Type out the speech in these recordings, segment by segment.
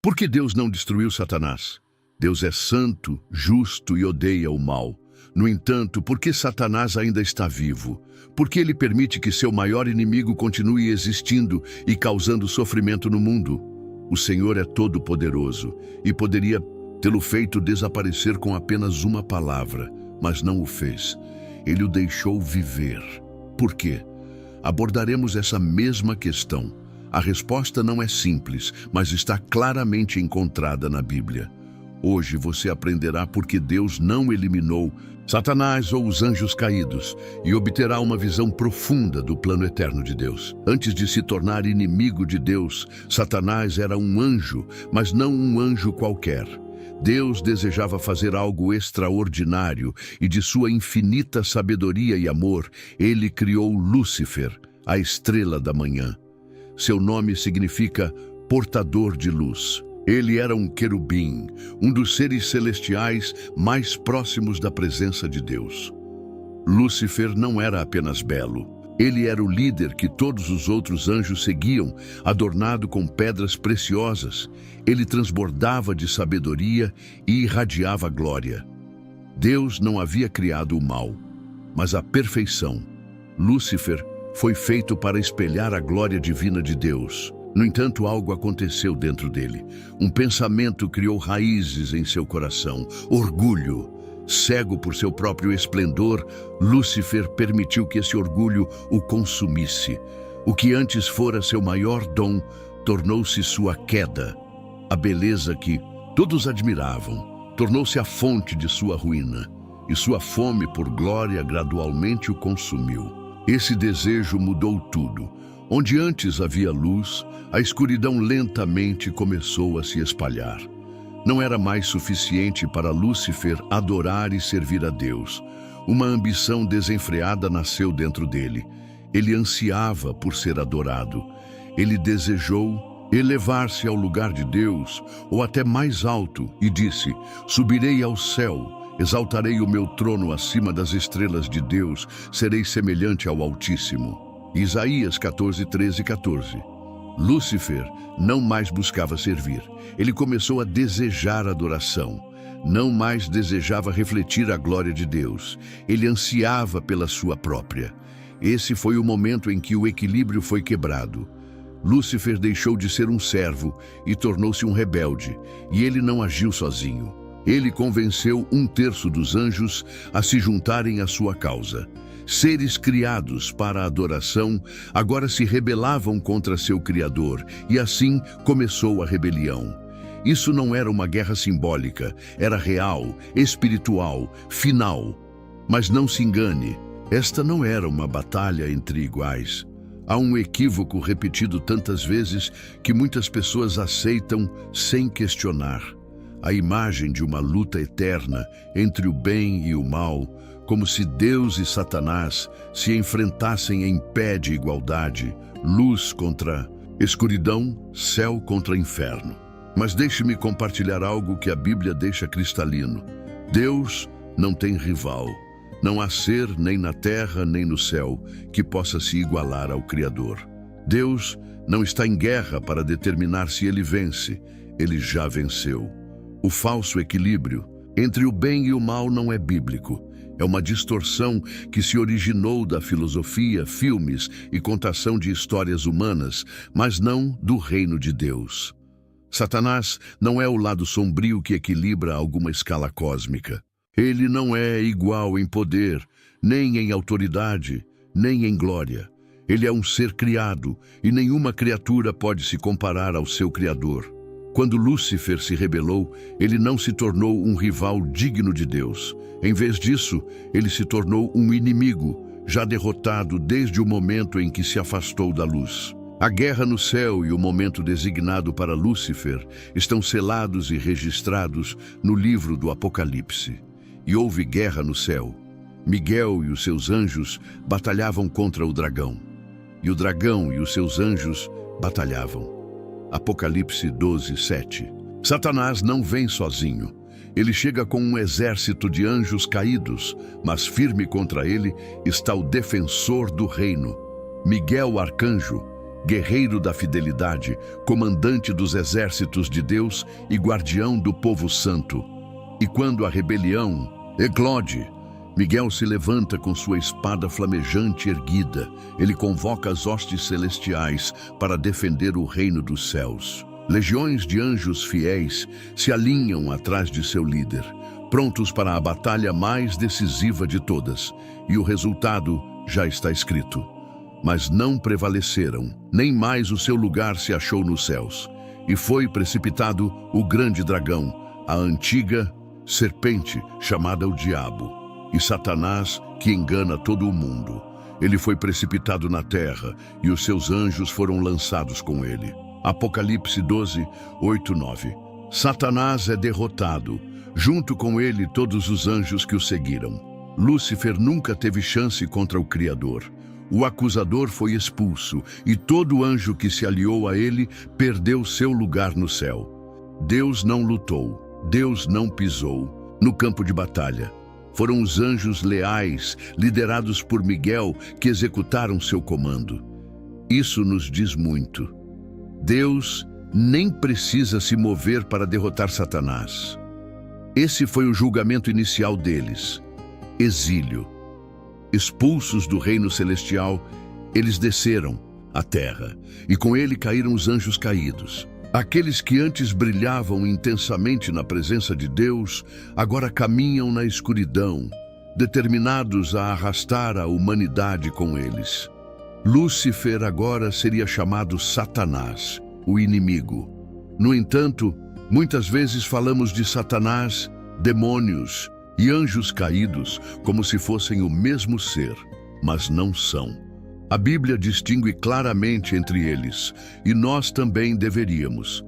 Por que Deus não destruiu Satanás? Deus é santo, justo e odeia o mal. No entanto, por que Satanás ainda está vivo? Por que ele permite que seu maior inimigo continue existindo e causando sofrimento no mundo? O Senhor é todo-poderoso e poderia tê-lo feito desaparecer com apenas uma palavra, mas não o fez. Ele o deixou viver. Por quê? Abordaremos essa mesma questão. A resposta não é simples, mas está claramente encontrada na Bíblia. Hoje você aprenderá por que Deus não eliminou Satanás ou os anjos caídos e obterá uma visão profunda do plano eterno de Deus. Antes de se tornar inimigo de Deus, Satanás era um anjo, mas não um anjo qualquer. Deus desejava fazer algo extraordinário e de sua infinita sabedoria e amor, ele criou Lúcifer, a estrela da manhã. Seu nome significa portador de luz. Ele era um querubim, um dos seres celestiais mais próximos da presença de Deus. Lúcifer não era apenas belo. Ele era o líder que todos os outros anjos seguiam, adornado com pedras preciosas. Ele transbordava de sabedoria e irradiava glória. Deus não havia criado o mal, mas a perfeição. Lúcifer foi feito para espelhar a glória divina de Deus. No entanto, algo aconteceu dentro dele. Um pensamento criou raízes em seu coração. Orgulho. Cego por seu próprio esplendor, Lúcifer permitiu que esse orgulho o consumisse. O que antes fora seu maior dom, tornou-se sua queda. A beleza que todos admiravam, tornou-se a fonte de sua ruína. E sua fome por glória gradualmente o consumiu. Esse desejo mudou tudo. Onde antes havia luz, a escuridão lentamente começou a se espalhar. Não era mais suficiente para Lúcifer adorar e servir a Deus. Uma ambição desenfreada nasceu dentro dele. Ele ansiava por ser adorado. Ele desejou elevar-se ao lugar de Deus, ou até mais alto, e disse: "Subirei ao céu. Exaltarei o meu trono acima das estrelas de Deus, serei semelhante ao Altíssimo." Isaías 14, 13 e 14. Lúcifer não mais buscava servir. Ele começou a desejar adoração. Não mais desejava refletir a glória de Deus. Ele ansiava pela sua própria. Esse foi o momento em que o equilíbrio foi quebrado. Lúcifer deixou de ser um servo e tornou-se um rebelde, e ele não agiu sozinho. Ele convenceu 1/3 dos anjos a se juntarem à sua causa. Seres criados para a adoração agora se rebelavam contra seu Criador, e assim começou a rebelião. Isso não era uma guerra simbólica, era real, espiritual, final. Mas não se engane, esta não era uma batalha entre iguais. Há um equívoco repetido tantas vezes que muitas pessoas aceitam sem questionar. A imagem de uma luta eterna entre o bem e o mal, como se Deus e Satanás se enfrentassem em pé de igualdade, luz contra escuridão, céu contra inferno. Mas deixe-me compartilhar algo que a Bíblia deixa cristalino. Deus não tem rival. Não há ser, nem na terra, nem no céu, que possa se igualar ao Criador. Deus não está em guerra para determinar se ele vence. Ele já venceu. O falso equilíbrio entre o bem e o mal não é bíblico. É uma distorção que se originou da filosofia, filmes e contação de histórias humanas, mas não do reino de Deus. Satanás não é o lado sombrio que equilibra alguma escala cósmica. Ele não é igual em poder, nem em autoridade, nem em glória. Ele é um ser criado, e nenhuma criatura pode se comparar ao seu Criador. Quando Lúcifer se rebelou, ele não se tornou um rival digno de Deus. Em vez disso, ele se tornou um inimigo, já derrotado desde o momento em que se afastou da luz. A guerra no céu e o momento designado para Lúcifer estão selados e registrados no livro do Apocalipse. E houve guerra no céu. Miguel e os seus anjos batalhavam contra o dragão. E o dragão e os seus anjos batalhavam. Apocalipse 12, 7. Satanás não vem sozinho. Ele chega com um exército de anjos caídos, mas firme contra ele está o defensor do reino, Miguel Arcanjo. guerreiro da fidelidade, comandante dos exércitos de Deus e guardião do povo santo. E quando a rebelião eclode, Miguel se levanta com sua espada flamejante erguida. Ele convoca as hostes celestiais para defender o reino dos céus. Legiões de anjos fiéis se alinham atrás de seu líder, prontos para a batalha mais decisiva de todas. E o resultado já está escrito. Mas não prevaleceram, nem mais o seu lugar se achou nos céus. E foi precipitado o grande dragão, a antiga serpente chamada o Diabo, e Satanás, que engana todo o mundo. Ele foi precipitado na terra, e os seus anjos foram lançados com ele. Apocalipse 12, 8, 9. Satanás é derrotado, junto com ele todos os anjos que o seguiram. Lúcifer nunca teve chance contra o Criador. O acusador foi expulso, e todo anjo que se aliou a ele perdeu seu lugar no céu. Deus não lutou, Deus não pisou no campo de batalha. Foram os anjos leais, liderados por Miguel, que executaram seu comando. Isso nos diz muito. Deus nem precisa se mover para derrotar Satanás. Esse foi o julgamento inicial deles: exílio. Expulsos do reino celestial, eles desceram à terra, e com ele caíram os anjos caídos. Aqueles que antes brilhavam intensamente na presença de Deus, agora caminham na escuridão, determinados a arrastar a humanidade com eles. Lúcifer agora seria chamado Satanás, o inimigo. No entanto, muitas vezes falamos de Satanás, demônios e anjos caídos como se fossem o mesmo ser, mas não são. A Bíblia distingue claramente entre eles, e nós também deveríamos.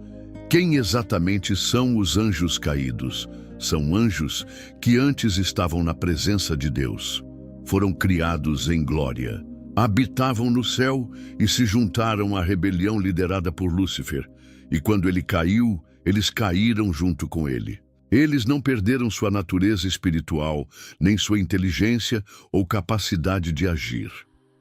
Quem exatamente são os anjos caídos? São anjos que antes estavam na presença de Deus. Foram criados em glória. Habitavam no céu e se juntaram à rebelião liderada por Lúcifer. E quando ele caiu, eles caíram junto com ele. Eles não perderam sua natureza espiritual, nem sua inteligência ou capacidade de agir.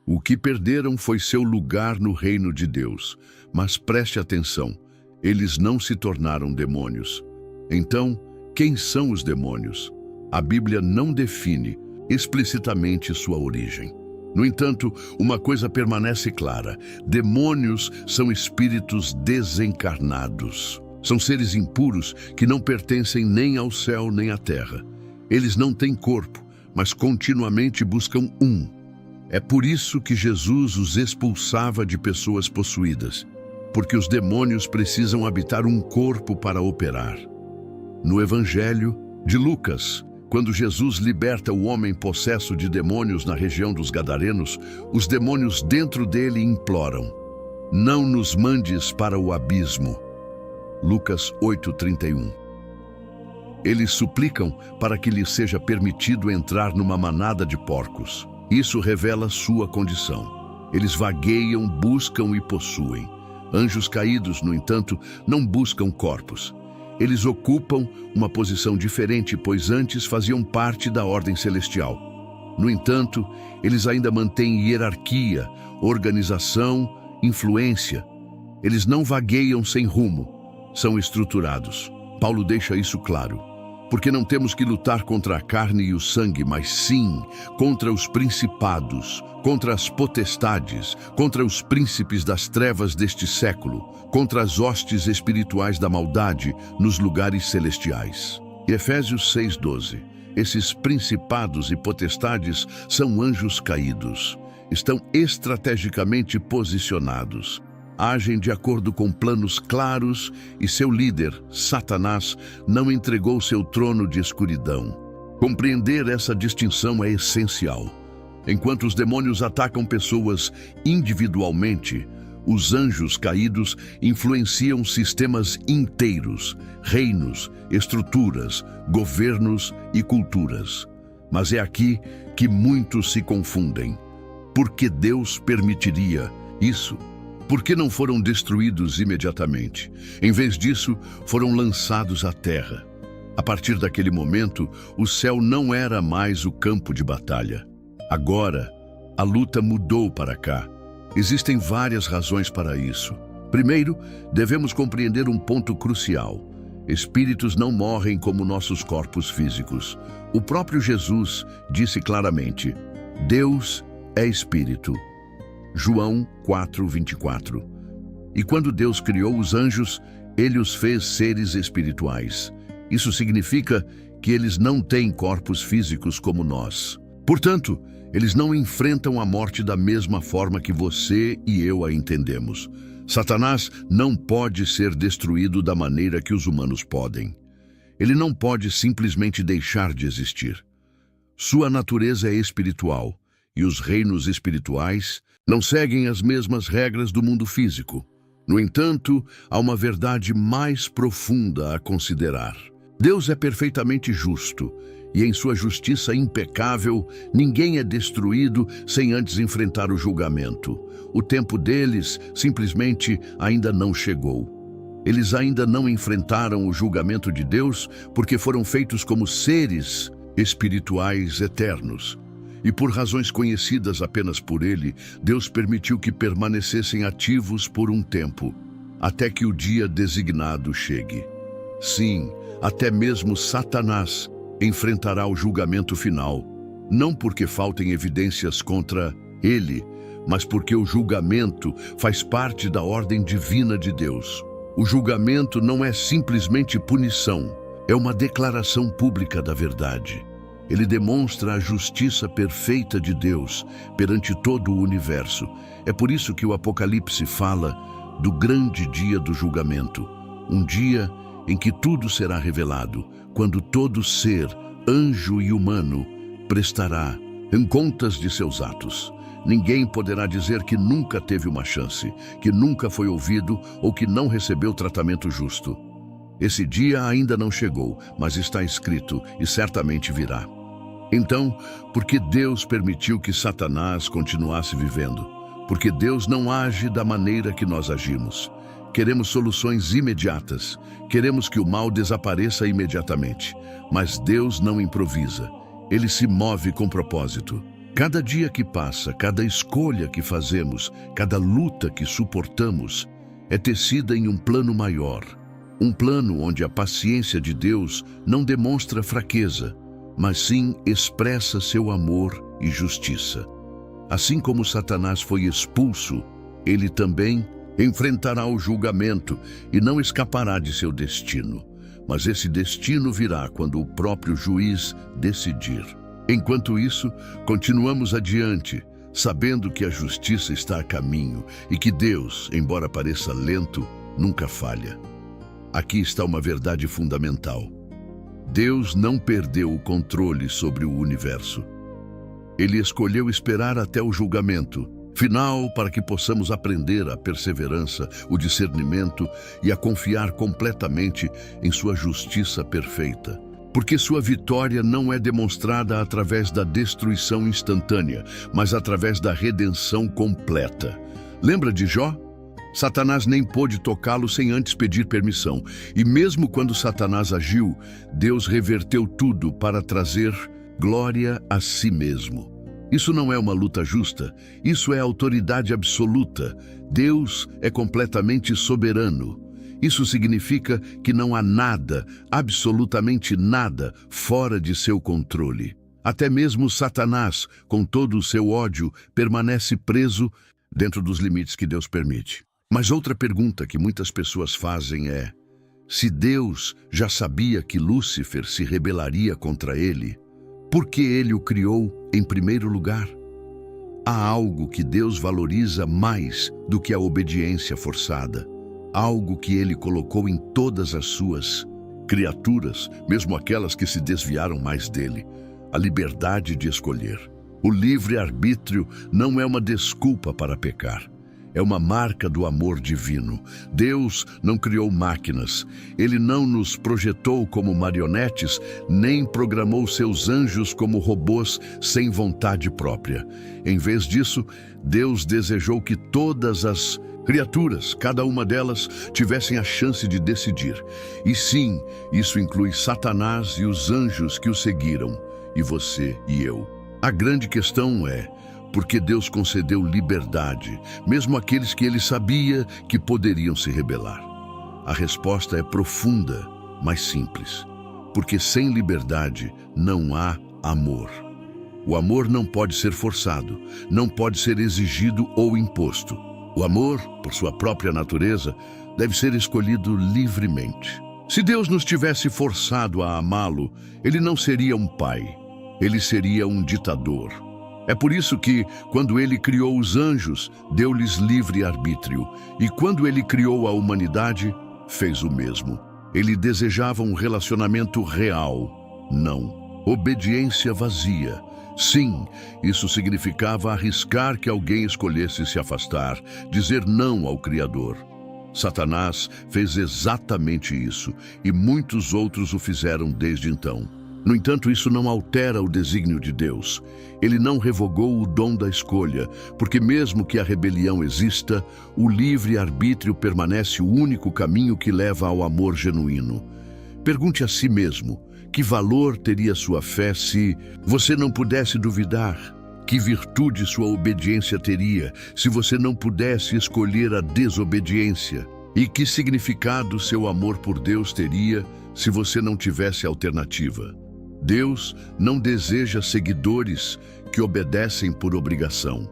O que perderam foi seu lugar no reino de Deus. Mas preste atenção, eles não se tornaram demônios. Então, quem são os demônios? A Bíblia não define explicitamente sua origem. No entanto, uma coisa permanece clara: demônios são espíritos desencarnados. São seres impuros que não pertencem nem ao céu nem à terra. Eles não têm corpo, mas continuamente buscam um. É por isso que Jesus os expulsava de pessoas possuídas, porque os demônios precisam habitar um corpo para operar. No Evangelho de Lucas, quando Jesus liberta o homem possesso de demônios na região dos Gadarenos, os demônios dentro dele imploram: "Não nos mandes para o abismo." Lucas 8:31. Eles suplicam para que lhes seja permitido entrar numa manada de porcos. Isso revela sua condição. Eles vagueiam, buscam e possuem. Anjos caídos, no entanto, não buscam corpos. Eles ocupam uma posição diferente, pois antes faziam parte da ordem celestial. No entanto, eles ainda mantêm hierarquia, organização, influência. Eles não vagueiam sem rumo. São estruturados. Paulo deixa isso claro. Porque não temos que lutar contra a carne e o sangue, mas sim contra os principados, contra as potestades, contra os príncipes das trevas deste século, contra as hostes espirituais da maldade nos lugares celestiais. Efésios 6:12. Esses principados e potestades são anjos caídos. Estão estrategicamente posicionados. Agem de acordo com planos claros e seu líder, Satanás, não entregou seu trono de escuridão. Compreender essa distinção é essencial. Enquanto os demônios atacam pessoas individualmente, os anjos caídos influenciam sistemas inteiros, reinos, estruturas, governos e culturas. Mas é aqui que muitos se confundem. Por que Deus permitiria isso? Por que não foram destruídos imediatamente? Em vez disso, foram lançados à terra. A partir daquele momento, o céu não era mais o campo de batalha. Agora, a luta mudou para cá. Existem várias razões para isso. Primeiro, devemos compreender um ponto crucial. Espíritos não morrem como nossos corpos físicos. O próprio Jesus disse claramente: Deus é espírito. João 4:24. E quando Deus criou os anjos, ele os fez seres espirituais. Isso significa que eles não têm corpos físicos como nós. Portanto, eles não enfrentam a morte da mesma forma que você e eu a entendemos. Satanás não pode ser destruído da maneira que os humanos podem. Ele não pode simplesmente deixar de existir. Sua natureza é espiritual, e os reinos espirituais não seguem as mesmas regras do mundo físico. No entanto, há uma verdade mais profunda a considerar. Deus é perfeitamente justo, e em sua justiça impecável, ninguém é destruído sem antes enfrentar o julgamento. O tempo deles simplesmente ainda não chegou. Eles ainda não enfrentaram o julgamento de Deus porque foram feitos como seres espirituais eternos. E por razões conhecidas apenas por Ele, Deus permitiu que permanecessem ativos por um tempo, até que o dia designado chegue. Sim, até mesmo Satanás enfrentará o julgamento final, não porque faltem evidências contra ele, mas porque o julgamento faz parte da ordem divina de Deus. O julgamento não é simplesmente punição, é uma declaração pública da verdade. Ele demonstra a justiça perfeita de Deus perante todo o universo. É por isso que o Apocalipse fala do grande dia do julgamento, um dia em que tudo será revelado, quando todo ser, anjo e humano, prestará contas de seus atos. Ninguém poderá dizer que nunca teve uma chance, que nunca foi ouvido ou que não recebeu tratamento justo. Esse dia ainda não chegou, mas está escrito e certamente virá. Então, por que Deus permitiu que Satanás continuasse vivendo? Porque Deus não age da maneira que nós agimos. Queremos soluções imediatas. Queremos que o mal desapareça imediatamente. Mas Deus não improvisa. Ele se move com propósito. Cada dia que passa, cada escolha que fazemos, cada luta que suportamos, é tecida em um plano maior. Um plano onde a paciência de Deus não demonstra fraqueza, mas sim expressa seu amor e justiça. Assim como Satanás foi expulso, ele também enfrentará o julgamento e não escapará de seu destino. Mas esse destino virá quando o próprio juiz decidir. Enquanto isso, continuamos adiante, sabendo que a justiça está a caminho e que Deus, embora pareça lento, nunca falha. Aqui está uma verdade fundamental. Deus não perdeu o controle sobre o universo. Ele escolheu esperar até o julgamento final para que possamos aprender a perseverança, o discernimento e a confiar completamente em sua justiça perfeita. Porque sua vitória não é demonstrada através da destruição instantânea, mas através da redenção completa. Lembra de Jó? Satanás nem pôde tocá-lo sem antes pedir permissão. E mesmo quando Satanás agiu, Deus reverteu tudo para trazer glória a si mesmo. Isso não é uma luta justa, isso é autoridade absoluta. Deus é completamente soberano. Isso significa que não há nada, absolutamente nada, fora de seu controle. Até mesmo Satanás, com todo o seu ódio, permanece preso dentro dos limites que Deus permite. Mas outra pergunta que muitas pessoas fazem é: se Deus já sabia que Lúcifer se rebelaria contra ele, por que ele o criou em primeiro lugar? Há algo que Deus valoriza mais do que a obediência forçada. Algo que ele colocou em todas as suas criaturas, mesmo aquelas que se desviaram mais dele: a liberdade de escolher. O livre-arbítrio não é uma desculpa para pecar. É uma marca do amor divino. Deus não criou máquinas. Ele não nos projetou como marionetes, nem programou seus anjos como robôs sem vontade própria. Em vez disso, Deus desejou que todas as criaturas, cada uma delas, tivessem a chance de decidir. E sim, isso inclui Satanás e os anjos que o seguiram, e você e eu. A grande questão é: porque Deus concedeu liberdade, mesmo àqueles que ele sabia que poderiam se rebelar? A resposta é profunda, mas simples. Porque sem liberdade não há amor. O amor não pode ser forçado, não pode ser exigido ou imposto. O amor, por sua própria natureza, deve ser escolhido livremente. Se Deus nos tivesse forçado a amá-lo, ele não seria um pai, ele seria um ditador. É por isso que, quando ele criou os anjos, deu-lhes livre arbítrio, e quando ele criou a humanidade, fez o mesmo. Ele desejava um relacionamento real, não obediência vazia. Sim, isso significava arriscar que alguém escolhesse se afastar, dizer não ao Criador. Satanás fez exatamente isso, e muitos outros o fizeram desde então. No entanto, isso não altera o desígnio de Deus. Ele não revogou o dom da escolha, porque mesmo que a rebelião exista, o livre-arbítrio permanece o único caminho que leva ao amor genuíno. Pergunte a si mesmo, que valor teria sua fé se você não pudesse duvidar? Que virtude sua obediência teria se você não pudesse escolher a desobediência? E que significado seu amor por Deus teria se você não tivesse alternativa? Deus não deseja seguidores que obedecem por obrigação.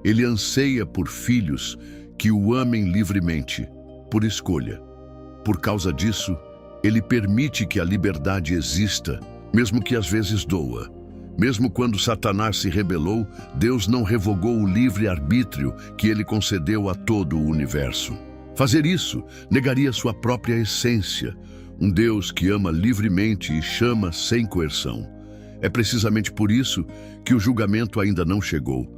Ele anseia por filhos que o amem livremente, por escolha. Por causa disso, ele permite que a liberdade exista, mesmo que às vezes doa. Mesmo quando Satanás se rebelou, Deus não revogou o livre-arbítrio que ele concedeu a todo o universo. Fazer isso negaria sua própria essência. Um Deus que ama livremente e chama sem coerção. É precisamente por isso que o julgamento ainda não chegou.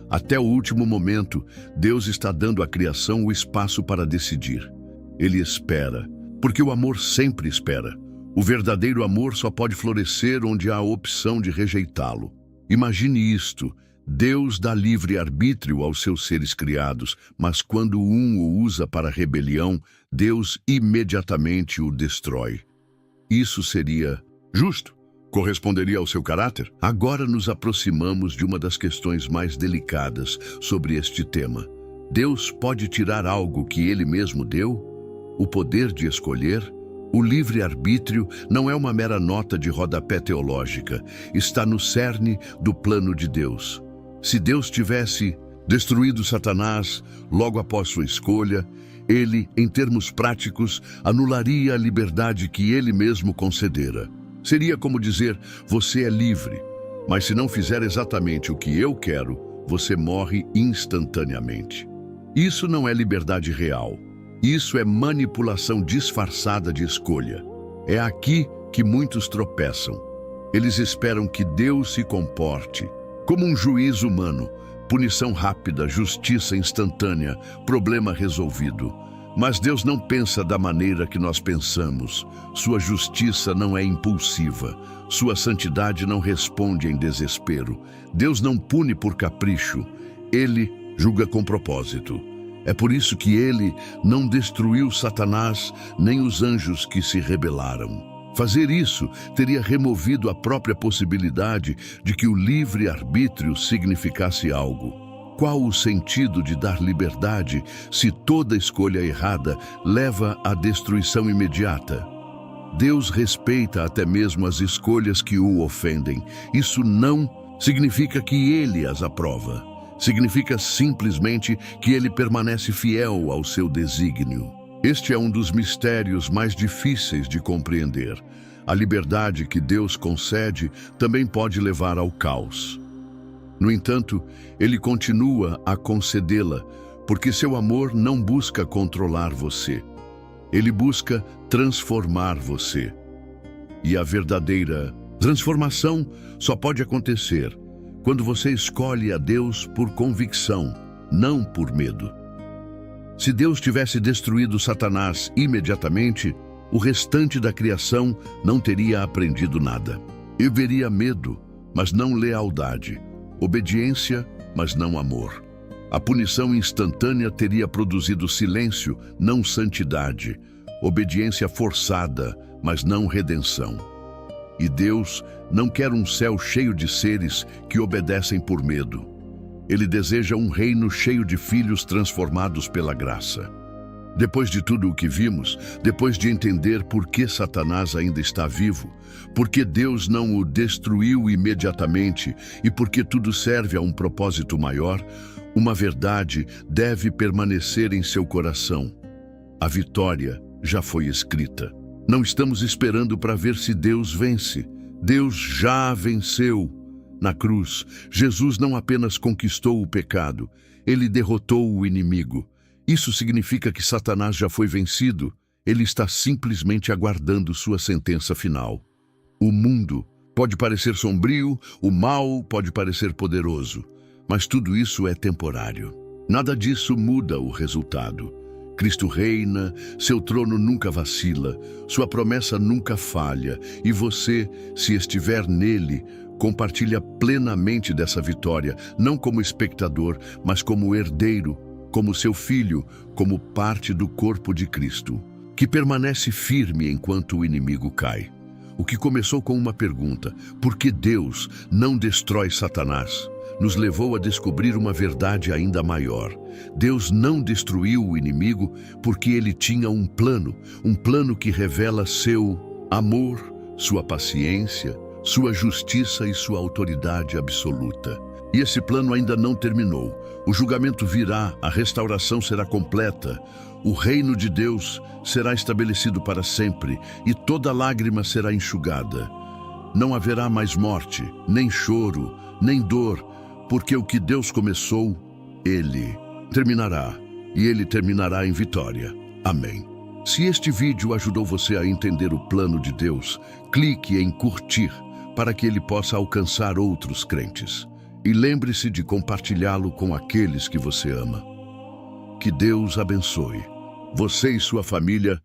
Até o último momento, Deus está dando à criação o espaço para decidir. Ele espera, porque o amor sempre espera. O verdadeiro amor só pode florescer onde há a opção de rejeitá-lo. Imagine isto. Deus dá livre arbítrio aos seus seres criados, mas quando um o usa para a rebelião, Deus imediatamente o destrói. Isso seria justo? Corresponderia ao seu caráter? Agora nos aproximamos de uma das questões mais delicadas sobre este tema. Deus pode tirar algo que ele mesmo deu? O poder de escolher? O livre-arbítrio não é uma mera nota de rodapé teológica, está no cerne do plano de Deus. Se Deus tivesse destruído Satanás logo após sua escolha, ele, em termos práticos, anularia a liberdade que ele mesmo concedera. Seria como dizer, você é livre, mas se não fizer exatamente o que eu quero, você morre instantaneamente. Isso não é liberdade real. Isso é manipulação disfarçada de escolha. É aqui que muitos tropeçam. Eles esperam que Deus se comporte como um juiz humano, punição rápida, justiça instantânea, problema resolvido. Mas Deus não pensa da maneira que nós pensamos. Sua justiça não é impulsiva. Sua santidade não responde em desespero. Deus não pune por capricho. Ele julga com propósito. É por isso que ele não destruiu Satanás nem os anjos que se rebelaram. Fazer isso teria removido a própria possibilidade de que o livre-arbítrio significasse algo. Qual o sentido de dar liberdade se toda escolha errada leva à destruição imediata? Deus respeita até mesmo as escolhas que o ofendem. Isso não significa que ele as aprova. Significa simplesmente que ele permanece fiel ao seu desígnio. Este é um dos mistérios mais difíceis de compreender. A liberdade que Deus concede também pode levar ao caos. No entanto, ele continua a concedê-la, porque seu amor não busca controlar você. Ele busca transformar você. E a verdadeira transformação só pode acontecer quando você escolhe a Deus por convicção, não por medo. Se Deus tivesse destruído Satanás imediatamente, o restante da criação não teria aprendido nada. Haveria medo, mas não lealdade. Obediência, mas não amor. A punição instantânea teria produzido silêncio, não santidade. Obediência forçada, mas não redenção. E Deus não quer um céu cheio de seres que obedecem por medo. Ele deseja um reino cheio de filhos transformados pela graça. Depois de tudo o que vimos, depois de entender por que Satanás ainda está vivo, por que Deus não o destruiu imediatamente e por que tudo serve a um propósito maior, uma verdade deve permanecer em seu coração. A vitória já foi escrita. Não estamos esperando para ver se Deus vence. Deus já venceu. Na cruz, Jesus não apenas conquistou o pecado, ele derrotou o inimigo. Isso significa que Satanás já foi vencido. Ele está simplesmente aguardando sua sentença final. O mundo pode parecer sombrio, o mal pode parecer poderoso, mas tudo isso é temporário. Nada disso muda o resultado. Cristo reina, seu trono nunca vacila, sua promessa nunca falha, e você, se estiver nele, compartilha plenamente dessa vitória, não como espectador, mas como herdeiro, como seu filho, como parte do corpo de Cristo, que permanece firme enquanto o inimigo cai. O que começou com uma pergunta, por que Deus não destrói Satanás, nos levou a descobrir uma verdade ainda maior. Deus não destruiu o inimigo porque ele tinha um plano que revela seu amor, sua paciência, sua justiça e sua autoridade absoluta. E esse plano ainda não terminou. O julgamento virá, a restauração será completa, o reino de Deus será estabelecido para sempre e toda lágrima será enxugada. Não haverá mais morte, nem choro, nem dor, porque o que Deus começou, Ele terminará, e Ele terminará em vitória. Amém. Se este vídeo ajudou você a entender o plano de Deus, clique em curtir para que ele possa alcançar outros crentes. E lembre-se de compartilhá-lo com aqueles que você ama. Que Deus abençoe você e sua família